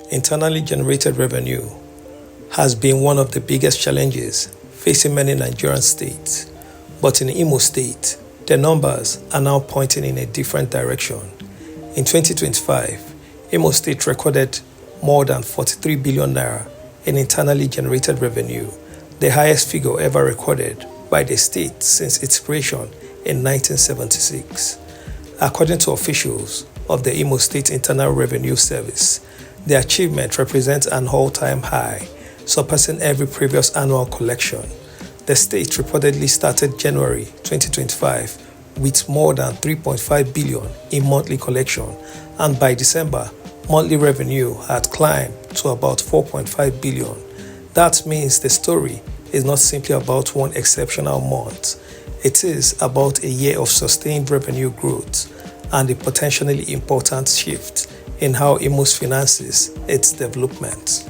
Internally generated revenue has been one of the biggest challenges facing many Nigerian states, but in Imo State, the numbers are now pointing in a different direction. In 2025, Imo State recorded more than 43 billion naira in internally generated revenue, the highest figure ever recorded by the state since its creation in 1976. According to officials of the Imo State Internal Revenue Service, the achievement represents an all-time high, surpassing every previous annual collection. The state reportedly started January 2025 with more than 3.5 billion in monthly collection, and by December, monthly revenue had climbed to about 4.5 billion. That means the story is not simply about one exceptional month. It is about a year of sustained revenue growth and a potentially important shift in how Imo's finances its development.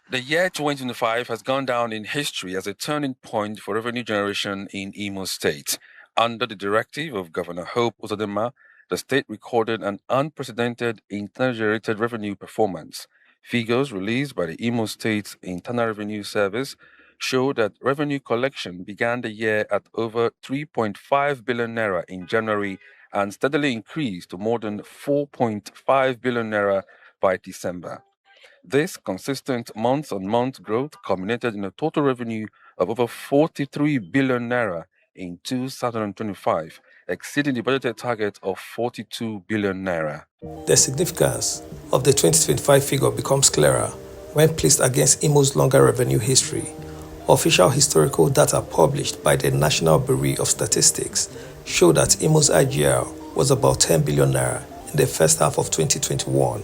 The year 2025 has gone down in history as a turning point for revenue generation in Imo State. Under the directive of Governor Hope Uzodimma, the state recorded an unprecedented internal generated revenue performance. Figures released by the Imo State Internal Revenue Service show that revenue collection began the year at over 3.5 billion naira in January and steadily increased to more than 4.5 billion naira by December. This consistent month-on-month growth culminated in a total revenue of over 43 billion naira in 2025, exceeding the budgeted target of 42 billion naira. The significance of the 2025 figure becomes clearer when placed against Imo's longer revenue history. Official historical data published by the National Bureau of Statistics show that Imo's IGR was about 10 billion naira in the first half of 2021.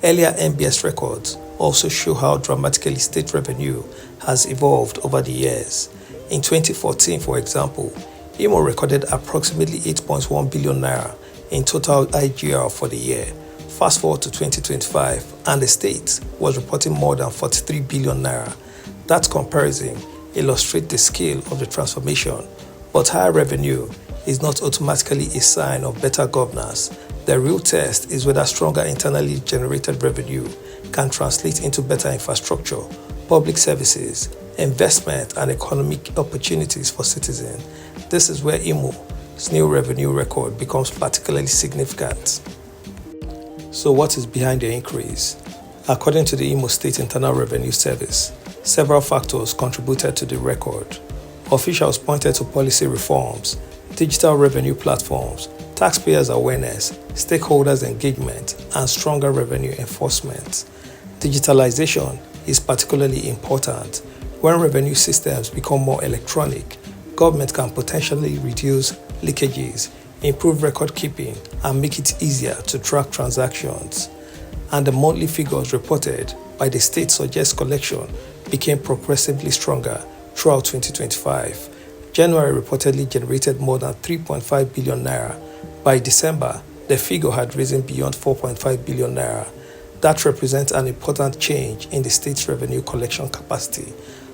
Earlier NBS records also show how dramatically state revenue has evolved over the years. In 2014, for example, Imo recorded approximately 8.1 billion naira in total IGR for the year. Fast forward to 2025, and the state was reporting more than 43 billion naira. That comparison illustrates the scale of the transformation, but higher revenue is not automatically a sign of better governance. The real test is whether stronger internally generated revenue can translate into better infrastructure, public services, investment, and economic opportunities for citizens. This is where Imo's new revenue record becomes particularly significant. So what is behind the increase? According to the Imo State Internal Revenue Service, several factors contributed to the record. Officials pointed to policy reforms, digital revenue platforms, taxpayers' awareness, stakeholders' engagement, and stronger revenue enforcement. Digitalization is particularly important. When revenue systems become more electronic, government can potentially reduce leakages, improve record keeping, and make it easier to track transactions. And the monthly figures reported by the state suggest collection became progressively stronger throughout 2025. January reportedly generated more than 3.5 billion naira. By December, the figure had risen beyond 4.5 billion naira. That represents an important change in the state's revenue collection capacity.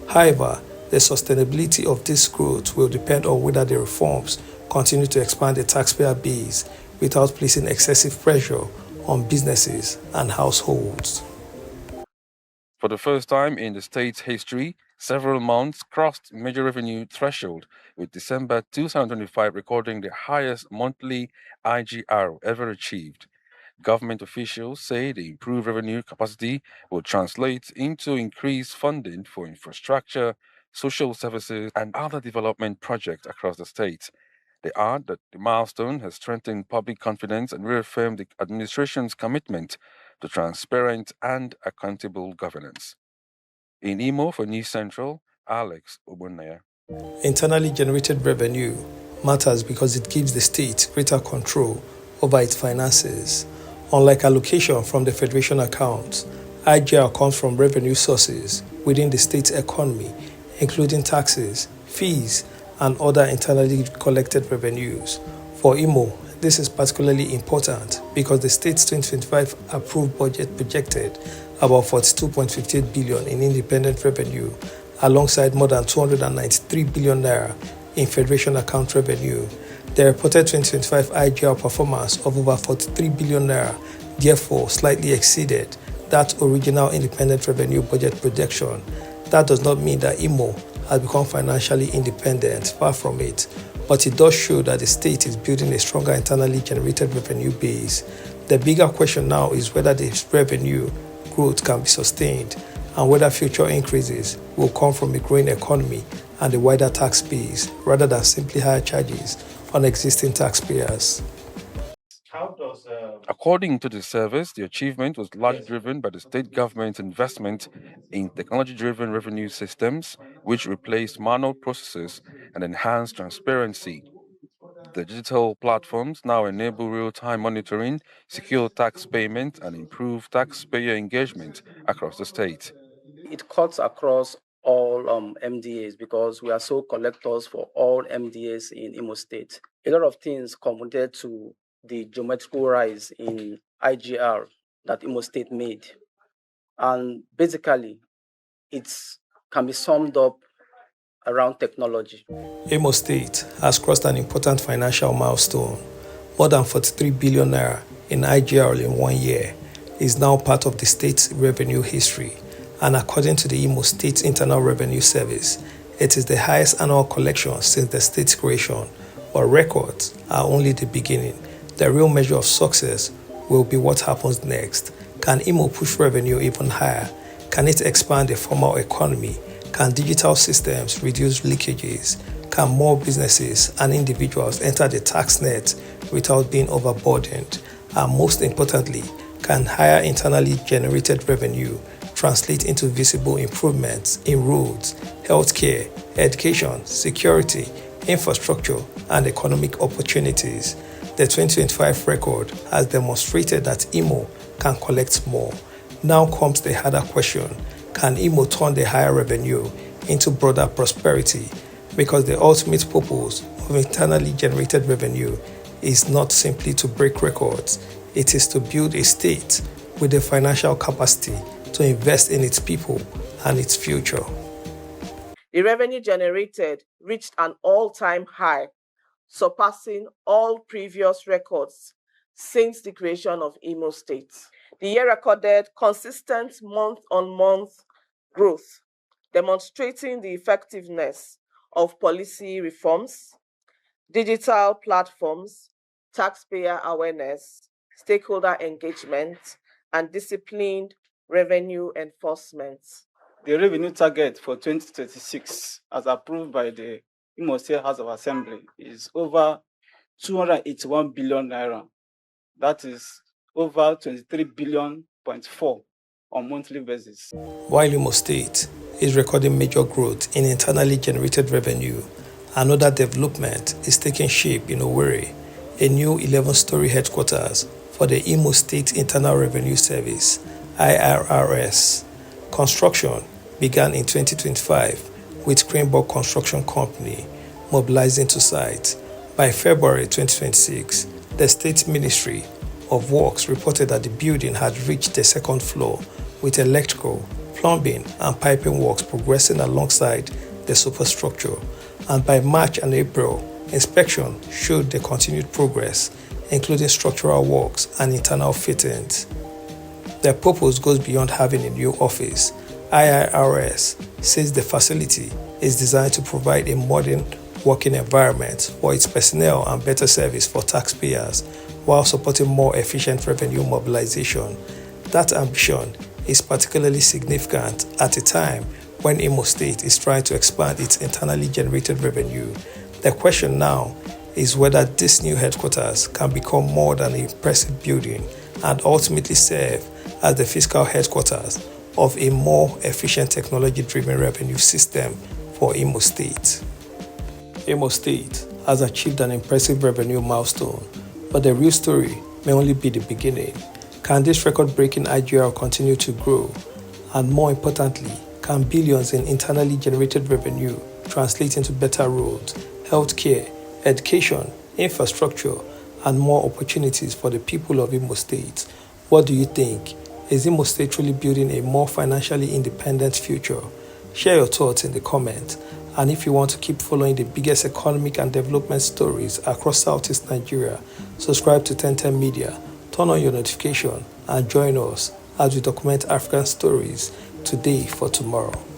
However, the sustainability of this growth will depend on whether the reforms continue to expand the taxpayer base without placing excessive pressure on businesses and households. For the first time in the state's history, several months crossed major revenue threshold, with December 2025 recording the highest monthly IGR ever achieved. Government officials say the improved revenue capacity will translate into increased funding for infrastructure, social services, and other development projects across the state. They add that the milestone has strengthened public confidence and reaffirmed the administration's commitment to transparent and accountable governance. In Imo for News Central, Alex Obunaya. Internally generated revenue matters because it gives the state greater control over its finances. Unlike allocation from the federation account, IGR comes from revenue sources within the state's economy, including taxes, fees, and other internally collected revenues. For Imo, this is particularly important because the state's 2025 approved budget projected about 42.58 billion in independent revenue, alongside more than 293 billion naira in federation account revenue. The reported 2025 IGR performance of over 43 billion naira therefore slightly exceeded that original independent revenue budget projection. That does not mean that Imo has become financially independent, far from it, but it does show that the state is building a stronger internally generated revenue base. The bigger question now is whether this revenue growth can be sustained and whether future increases will come from a growing economy and a wider tax base rather than simply higher charges on existing taxpayers. According to the service, the achievement was largely driven by the state government's investment in technology driven revenue systems, which replaced manual processes and enhanced transparency. The digital platforms now enable real time monitoring, secure tax payment, and improve taxpayer engagement across the state. It cuts across all MDAs because we are sole collectors for all MDAs in Imo State. A lot of things contributed to the geometrical rise in IGR that Imo State made. And basically, it can be summed up around technology. Imo State has crossed an important financial milestone. More than 43 billion naira in IGR in 1 year is now part of the state's revenue history. And according to the Imo State Internal Revenue Service, it is the highest annual collection since the state's creation. But records are only the beginning. The real measure of success will be what happens next. Can Imo push revenue even higher? Can it expand the formal economy? Can digital systems reduce leakages? Can more businesses and individuals enter the tax net without being overburdened? And most importantly, can higher internally generated revenue translate into visible improvements in roads, healthcare, education, security, infrastructure, and economic opportunities? The 2025 record has demonstrated that Imo can collect more. Now comes the harder question. Can Imo turn the higher revenue into broader prosperity? Because the ultimate purpose of internally generated revenue is not simply to break records, it is to build a state with the financial capacity to invest in its people and its future. The revenue generated reached an all-time high, surpassing all previous records since the creation of Imo State. The year recorded consistent month-on-month growth, demonstrating the effectiveness of policy reforms, digital platforms, taxpayer awareness, stakeholder engagement, and disciplined revenue enforcement. The revenue target for 2026, as approved by the Imo State House of Assembly, is over 281 billion naira. That is over 23 billion.4 on monthly basis. While Imo State is recording major growth in internally generated revenue, another development is taking shape in Owerri, a new 11-story headquarters for the Imo State Internal Revenue Service, IIRS. Construction began in 2025 with Cranebrook Construction Company mobilizing to site. By February 2026, the State Ministry of Works reported that the building had reached the second floor with electrical, plumbing, and piping works progressing alongside the superstructure. And by March and April, inspection showed the continued progress, including structural works and internal fittings. The purpose goes beyond having a new office. IIRS says the facility is designed to provide a modern working environment for its personnel and better service for taxpayers while supporting more efficient revenue mobilization. That ambition is particularly significant at a time when Imo State is trying to expand its internally generated revenue. The question now is whether this new headquarters can become more than an impressive building and ultimately serve as the fiscal headquarters of a more efficient technology-driven revenue system for Imo State. Imo State has achieved an impressive revenue milestone, but the real story may only be the beginning. Can this record-breaking IGR continue to grow? And more importantly, can billions in internally generated revenue translate into better roads, healthcare, education, infrastructure, and more opportunities for the people of Imo State? What do you think? Is Imo State truly building a more financially independent future? Share your thoughts in the comments. And if you want to keep following the biggest economic and development stories across Southeast Nigeria, subscribe to 1010 Media, turn on your notification, and join us as we document African stories today for tomorrow.